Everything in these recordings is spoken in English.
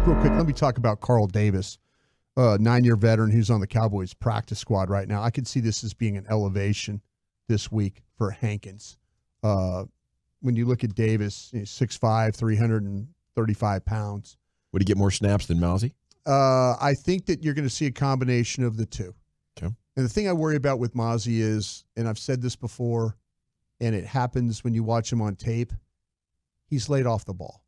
Real quick, let me talk about Carl Davis, 9-year veteran who's on the Cowboys practice squad right now. I could see this as being an elevation this week for Hankins. When you look at Davis, 6'5", 335 pounds. Would he get more snaps than Mousy? I think that you're going to see a combination of the two. Okay. And the thing I worry about with Mozzie is, and I've said this before, and it happens when you watch him on tape, he's laid off the ball.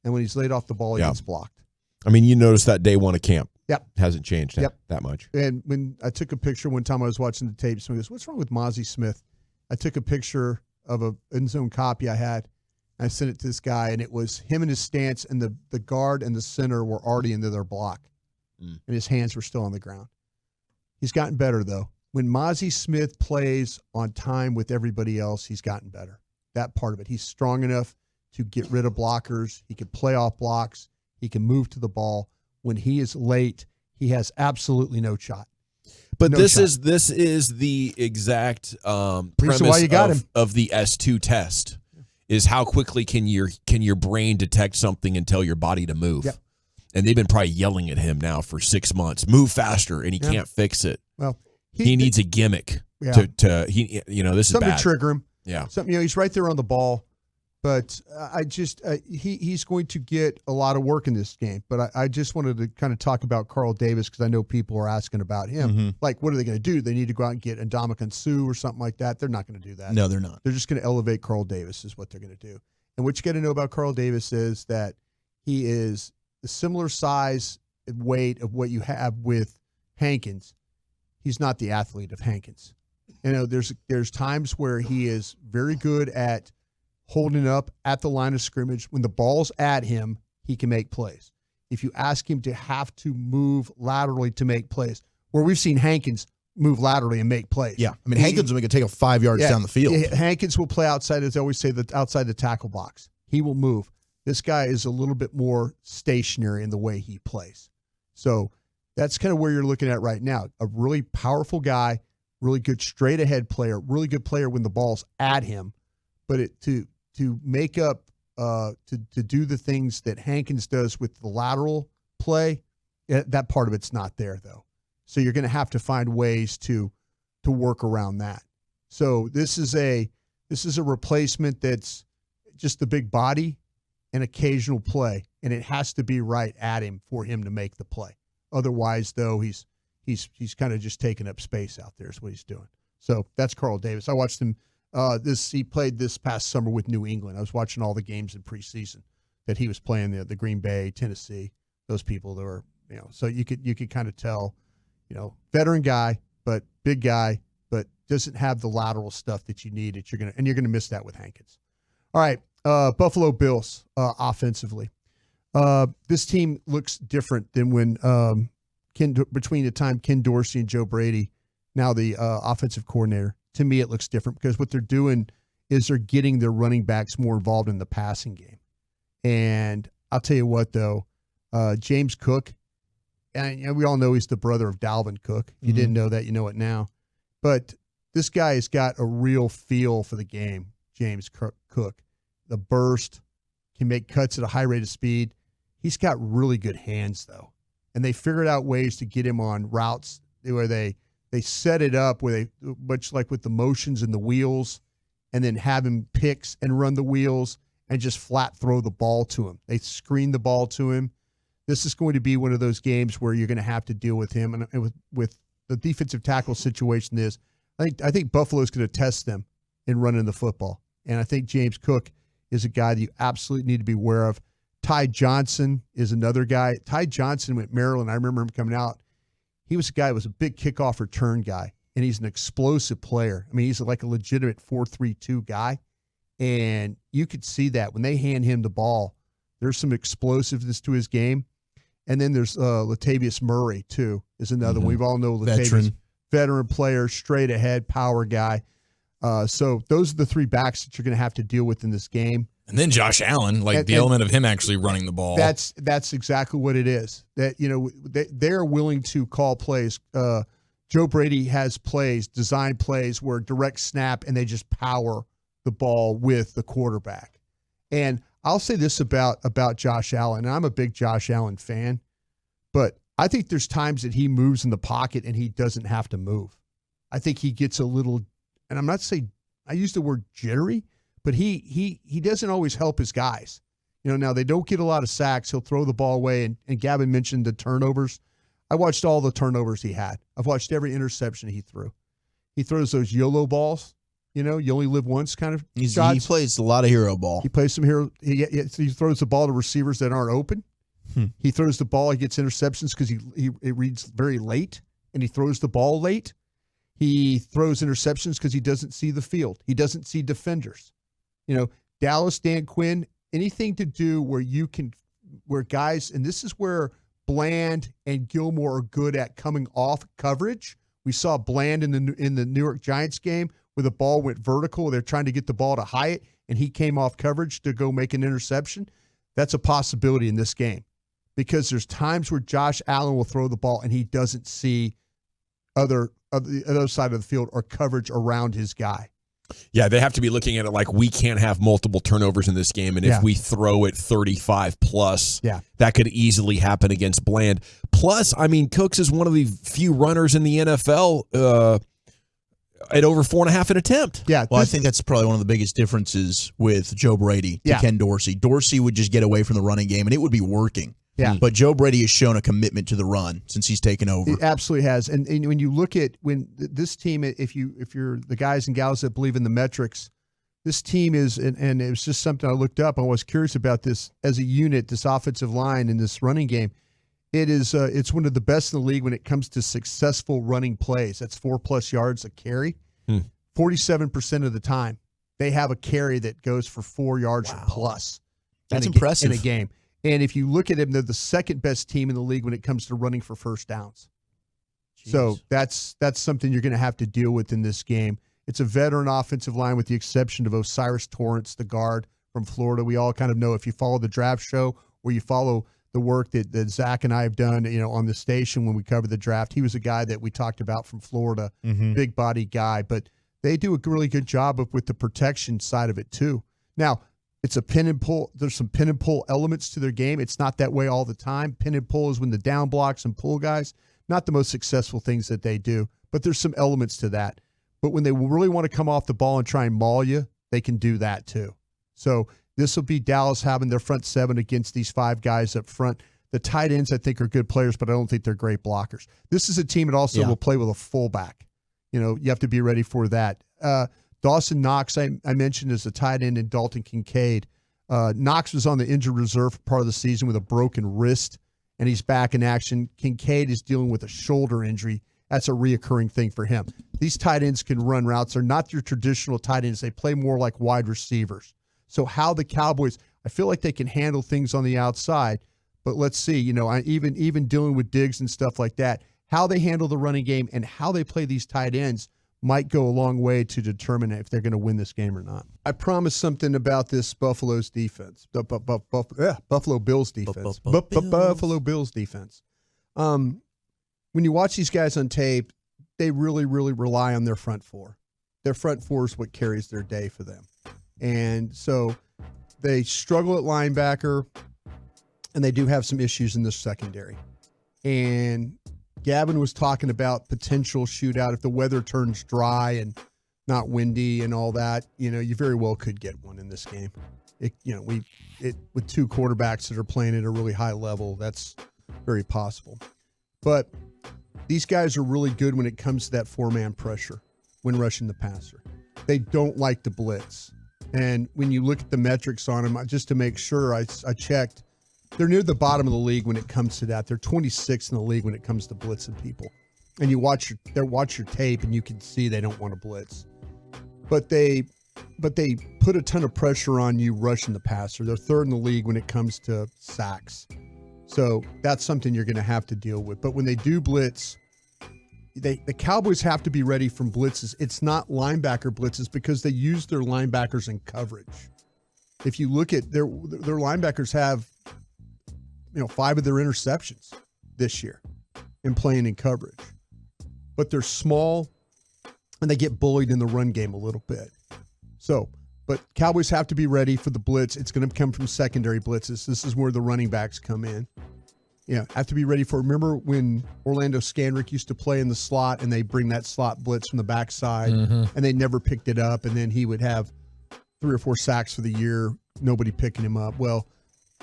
And when he's laid off the ball, he gets blocked. I mean, you noticed that day one of camp. Yep. Hasn't changed that much. And when I took a picture one time I was watching the tape, someone goes, "What's wrong with Mozzie Smith?" I took a picture of a end zone copy I had. I sent it to this guy, and it was him and his stance, and the guard and the center were already into their block. And his hands were still on the ground. He's gotten better, though. When Mozzie Smith plays on time with everybody else, he's gotten better. That part of it. He's strong enough to get rid of blockers. He can play off blocks. He can move to the ball. When he is late, he has absolutely no shot. But this is the exact premise why you got him. Of the S2 test is how quickly can your brain detect something and tell your body to move. Yep. And they've been probably yelling at him now for 6 months. Move faster, and he can't fix it. Well, he needs a gimmick to this is something bad. to trigger him. Yeah. Something, he's right there on the ball. But he's going to get a lot of work in this game. But I just wanted to kind of talk about Carl Davis because I know people are asking about him. Mm-hmm. Like, what are they going to do? They need to go out and get Ndamukong Suh or something like that. They're not going to do that. No, they're not. They're just going to elevate Carl Davis is what they're going to do. And what you got to know about Carl Davis is that he is a similar size and weight of what you have with Hankins. He's not the athlete of Hankins. There's times where he is very good at holding up at the line of scrimmage. When the ball's at him, he can make plays. If you ask him to have to move laterally to make plays, where we've seen Hankins move laterally and make plays. Yeah, I mean, Hankins will make a take 5 yards down the field. Hankins will play outside, as they always say, outside the tackle box. He will move. This guy is a little bit more stationary in the way he plays. So that's kind of where you're looking at right now. A really powerful guy, really good straight-ahead player, really good player when the ball's at him. But to make up, to do the things that Hankins does with the lateral play, that part of it's not there, though. So you're going to have to find ways to work around that. So this is a replacement that's just the big body and occasional play, and it has to be right at him for him to make the play. Otherwise, though, he's kind of just taking up space out there is what he's doing. So that's Carl Davis. I watched him. He played this past summer with New England. I was watching all the games in preseason that he was playing the Green Bay, Tennessee, those people that were, so you could kind of tell, veteran guy, but big guy, but doesn't have the lateral stuff that you need you're gonna miss that with Hankins. All right. Buffalo Bills, offensively. This team looks different than when between the time Ken Dorsey and Joe Brady, now the offensive coordinator. To me, it looks different because what they're doing is they're getting their running backs more involved in the passing game. And I'll tell you what, though, James Cook, and we all know he's the brother of Dalvin Cook. If you didn't know that, you know it now. But this guy has got a real feel for the game, James Cook. The burst, can make cuts at a high rate of speed. He's got really good hands, though. And they figured out ways to get him on routes where they set it up where much like with the motions and the wheels, and then have him picks and run the wheels and just flat throw the ball to him. They screen the ball to him. This is going to be one of those games where you're going to have to deal with him. And with the defensive tackle situation I think Buffalo's going to test them in running the football. And I think James Cook is a guy that you absolutely need to be aware of. Ty Johnson is another guy. Ty Johnson went Maryland. I remember him coming out. He was a guy who was a big kickoff return guy, and he's an explosive player. I mean, he's like a legitimate 4-3-2 guy, and you could see that when they hand him the ball, there's some explosiveness to his game. And then there's Latavius Murray, too, is another one. We've all know Latavius. Veteran player, straight ahead, power guy. So those are the three backs that you're going to have to deal with in this game. And then Josh Allen, the element of him actually running the ball. That's exactly what it is. That they're willing to call plays. Joe Brady has design plays where direct snap and they just power the ball with the quarterback. And I'll say this about Josh Allen. And I'm a big Josh Allen fan, but I think there's times that he moves in the pocket and he doesn't have to move. I think he gets a little, and I'm not saying, I use the word jittery, but he doesn't always help his guys. Now they don't get a lot of sacks. He'll throw the ball away, and Gavin mentioned the turnovers. I watched all the turnovers he had. I've watched every interception he threw. He throws those YOLO balls. You only live once kind of shots. He plays a lot of hero ball. He plays some hero. He throws the ball to receivers that aren't open. He throws the ball. He gets interceptions because it reads very late, and he throws the ball late. He throws interceptions because he doesn't see the field. He doesn't see defenders. Dallas, Dan Quinn, anything to do where guys, and this is where Bland and Gilmore are good at coming off coverage. We saw Bland in the New York Giants game where the ball went vertical. They're trying to get the ball to Hyatt, and he came off coverage to go make an interception. That's a possibility in this game because there's times where Josh Allen will throw the ball and he doesn't see the other side of the field or coverage around his guy. Yeah, they have to be looking at it like we can't have multiple turnovers in this game, and if we throw it 35 plus, that could easily happen against Bland. Plus, Cooks is one of the few runners in the NFL at over 4.5 an attempt. Yeah, well, I think that's probably one of the biggest differences with Joe Brady to Ken Dorsey. Dorsey would just get away from the running game, and it would be working. Yeah. But Joe Brady has shown a commitment to the run since he's taken over. It absolutely has. And when you look at this team, if you're the guys and gals that believe in the metrics, this team is, and it was just something I looked up. I was curious about this as a unit, this offensive line in this running game. It's one of the best in the league when it comes to successful running plays. That's 4+ yards a carry. 47% of the time, they have a carry that goes for 4 yards plus. That's impressive in a game. And if you look at them, they're the second best team in the league when it comes to running for first downs. Jeez. So that's something you're going to have to deal with in this game. It's a veteran offensive line with the exception of Osiris Torrance, the guard from Florida. We all kind of know if you follow the draft show or you follow the work that Zach and I have done, on the station when we cover the draft. He was a guy that we talked about from Florida, big body guy. But they do a really good job with the protection side of it too. Now, it's a pin and pull. There's some pin and pull elements to their game. It's not that way all the time. Pin and pull is when the down blocks and pull guys, not the most successful things that they do, but there's some elements to that. But when they really want to come off the ball and try and maul you, they can do that too. So this will be Dallas having their front seven against these 5 guys up front. The tight ends, I think, are good players, but I don't think they're great blockers. This is a team that also will play with a fullback. You have to be ready for that. Dawson Knox, I mentioned, as a tight end, and Dalton Kincaid. Knox was on the injured reserve part of the season with a broken wrist, and he's back in action. Kincaid is dealing with a shoulder injury. That's a reoccurring thing for him. These tight ends can run routes. They're not your traditional tight ends. They play more like wide receivers. So how the Cowboys, I feel like they can handle things on the outside, but let's see, even dealing with Diggs and stuff like that, how they handle the running game and how they play these tight ends might go a long way to determine if they're going to win this game or not. I promised something about this Buffalo's defense. Buffalo Bills defense. Buffalo Bills defense. When you watch these guys on tape, they really, really rely on their front four. Their front four is what carries their day for them. And so they struggle at linebacker, and they do have some issues in the secondary. And Gavin was talking about potential shootout if the weather turns dry and not windy and all that. You very well could get one in this game. With 2 quarterbacks that are playing at a really high level, that's very possible. But these guys are really good when it comes to that 4-man pressure when rushing the passer. They don't like to blitz. And when you look at the metrics on them, just to make sure, I checked, they're near the bottom of the league when it comes to that. They're 26th in the league when it comes to blitzing people. And you watch your tape, and you can see they don't want to blitz. But they put a ton of pressure on you rushing the passer. They're 3rd in the league when it comes to sacks. So that's something you're going to have to deal with. But when they do blitz, the Cowboys have to be ready from blitzes. It's not linebacker blitzes because they use their linebackers in coverage. If you look at their linebackers have 5 of their interceptions this year in playing in coverage. But they're small, and they get bullied in the run game a little bit. So, But Cowboys have to be ready for the blitz. It's going to come from secondary blitzes. This is where the running backs come in. Yeah, have to be ready for. Remember when Orlando Scandrick used to play in the slot and they bring that slot blitz from the backside and they never picked it up, and then he would have 3 or 4 sacks for the year, nobody picking him up. Well,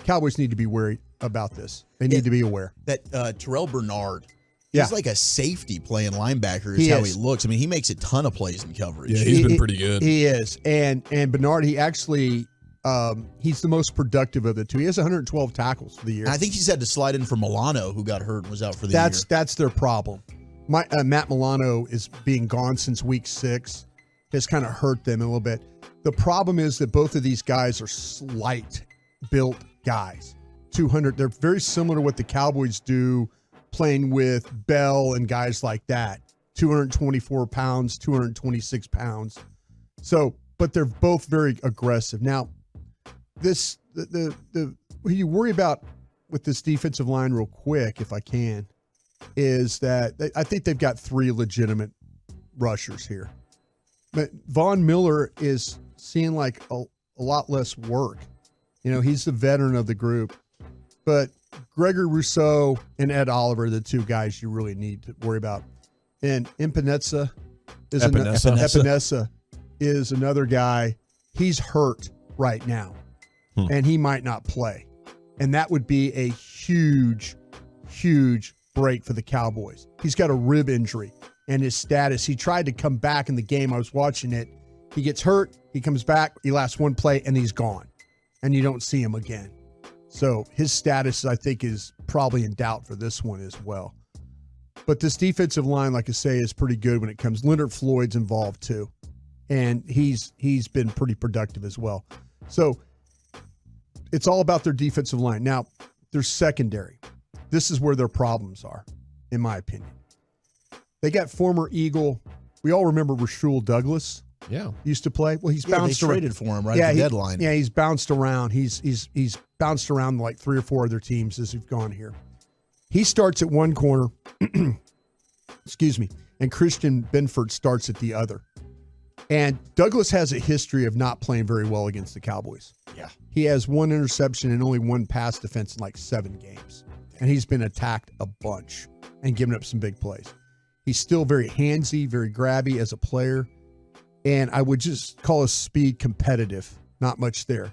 Cowboys need to be worried about this. They need to be aware. That Terrell Bernard, he's like a safety playing linebacker is how he looks. I mean, he makes a ton of plays in coverage. Yeah, he's been pretty good. He is. And Bernard, he actually he's the most productive of the two. He has 112 tackles for the year. And I think he's had to slide in for Milano, who got hurt and was out for the year. That's their problem. Matt Milano is being gone since week 6. Has kind of hurt them a little bit. The problem is that both of these guys are slight built guys. 200. They're very similar to what the Cowboys do playing with Bell and guys like that. 224 pounds, 226 pounds. So, but they're both very aggressive. Now, what you worry about with this defensive line real quick, if I can, is that I think they've got 3 legitimate rushers here. But Von Miller is seeing like a lot less work. You know, he's the veteran of the group. But Gregory Rousseau and Ed Oliver are the 2 guys you really need to worry about. And Epinesa is another guy. He's hurt right now, and he might not play. And that would be a huge, huge break for the Cowboys. He's got a rib injury, and his status, he tried to come back in the game. I was watching it. He gets hurt. He comes back. He lasts 1 play, and he's gone. And you don't see him again. So his status, I think, is probably in doubt for this one as well. But this defensive line, like I say, is pretty good when it comes. Leonard Floyd's involved too, and he's been pretty productive as well. So it's all about their defensive line. Now, their secondary. This is where their problems are, in my opinion. They got former Eagle. We all remember Rasul Douglas. Yeah, used to play. Well, he's bounced around. They traded for him at the deadline. Yeah, he's bounced around. He's bounced around like 3 or 4 other teams as we've gone here. He starts at one corner, excuse me, and Christian Benford starts at the other. And Douglas has a history of not playing very well against the Cowboys. Yeah, he has 1 interception and only 1 pass defense in like 7 games, and he's been attacked a bunch and given up some big plays. He's still very handsy, very grabby as a player. And I would just call his speed competitive. Not much there.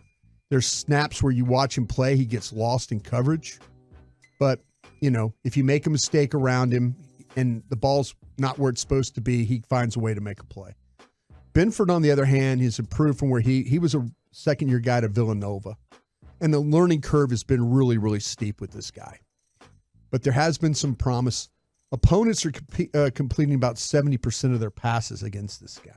There's snaps where you watch him play, he gets lost in coverage. But, you know, if you make a mistake around him and the ball's not where it's supposed to be, he finds a way to make a play. Benford, on the other hand, has improved from where he was a second-year guy to Villanova. And the learning curve has been really, really steep with this guy. But there has been some promise. Opponents are completing about 70% of their passes against this guy.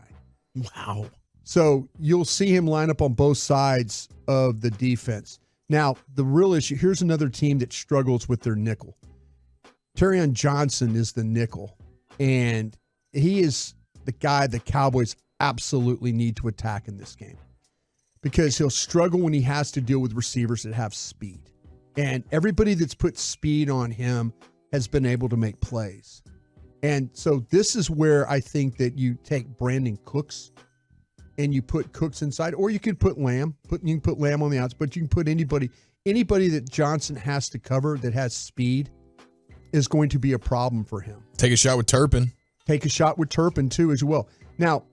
Wow. So you'll see him line up on both sides of the defense. Now, the real issue, here's another team that struggles with their nickel. Terrion Johnson is the nickel, and he is the guy the Cowboys absolutely need to attack in this game because he'll struggle when he has to deal with receivers that have speed. And everybody that's put speed on him has been able to make plays. And so this is where I think that you take Brandon Cooks and you put Cooks inside, or you could put Lamb. You can put Lamb on the outs, but you can put anybody that Johnson has to cover that has speed is going to be a problem for him. Take a shot with Turpin. Take a shot with Turpin too as well. Now,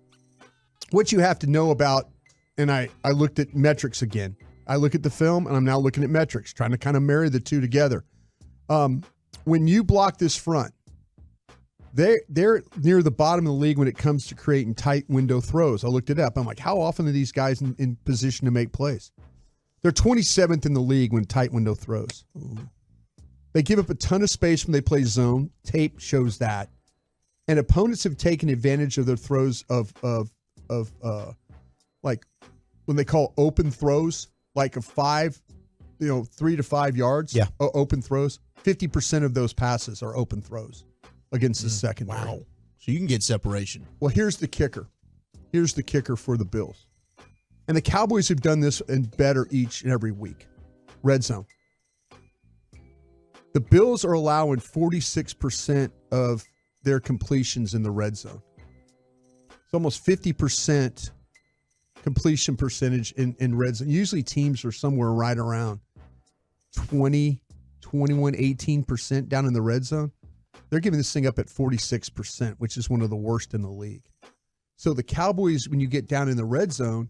what you have to know about, and I looked at metrics again. I look at the film, and I'm now looking at metrics, trying to kind of marry the two together. When you block this front, they're near the bottom of the league when it comes to creating tight window throws. I looked it up. I'm like, how often are these guys in position to make plays? They're 27th in the league when tight window throws. Ooh. They give up a ton of space when they play zone. Tape shows that. And opponents have taken advantage of their throws of like when they call open throws, like a 3 to 5 yards. Yeah. Open throws. 50% of those passes are open throws against the secondary. Wow. So you can get separation. Well, here's the kicker. Here's the kicker for the Bills. And the Cowboys have done this and better each and every week. Red zone. The Bills are allowing 46% of their completions in the red zone. It's almost 50% completion percentage in red zone. Usually teams are somewhere right around 20, 21, 18% down in the red zone. They're giving this thing up at 46%, which is one of the worst in the league. So the Cowboys, when you get down in the red zone,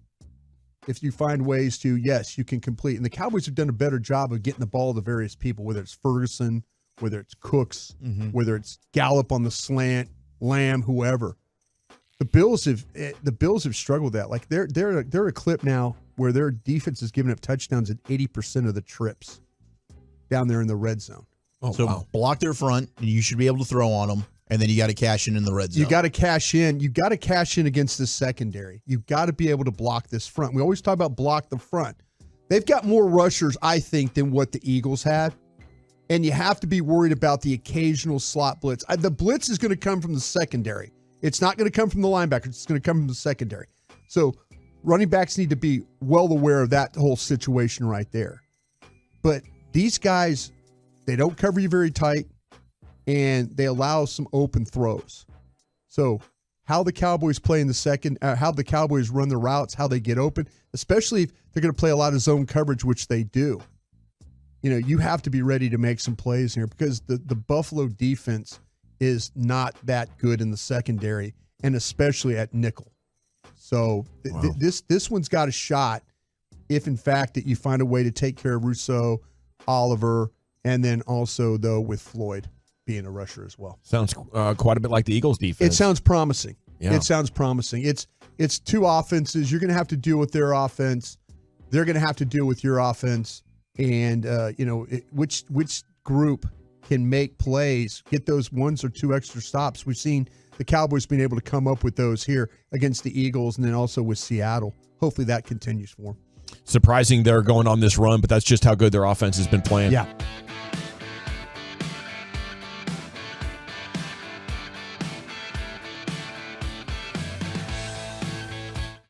if you find ways to, yes, you can complete. And the Cowboys have done a better job of getting the ball to various people, whether it's Ferguson, whether it's Cooks, whether it's Gallup on the slant, Lamb, whoever. The Bills have struggled with that. Like they're a clip now where their defense is giving up touchdowns at 80% of the trips down there in the red zone. Oh, so block their front, and you should be able to throw on them. And then you got to cash in the red zone. You got to cash in. You got to cash in against the secondary. You got to be able to block this front. We always talk about block the front. They've got more rushers, I think, than what the Eagles had. And you have to be worried about the occasional slot blitz. The blitz is going to come from the secondary. It's not going to come from the linebackers. It's going to come from the secondary. So running backs need to be well aware of that whole situation right there. But these guys, they don't cover you very tight. And they allow some open throws. So how the Cowboys play in the second, how the Cowboys run their routes, how they get open, especially if they're going to play a lot of zone coverage, which they do. You know, you have to be ready to make some plays here because the Buffalo defense is not that good in the secondary, and especially at nickel. So this one's got a shot if, in fact, that you find a way to take care of Rousseau, Oliver, and then also, though, with Floyd being a rusher as well. Sounds quite a bit like the Eagles' defense. It sounds promising. Yeah. It sounds promising. It's two offenses. You're going to have to deal with their offense. They're going to have to deal with your offense. And, which group can make plays, get those 1 or 2 extra stops. We've seen the Cowboys being able to come up with those here against the Eagles and then also with Seattle. Hopefully that continues for them. Surprising they're going on this run, but that's just how good their offense has been playing. Yeah.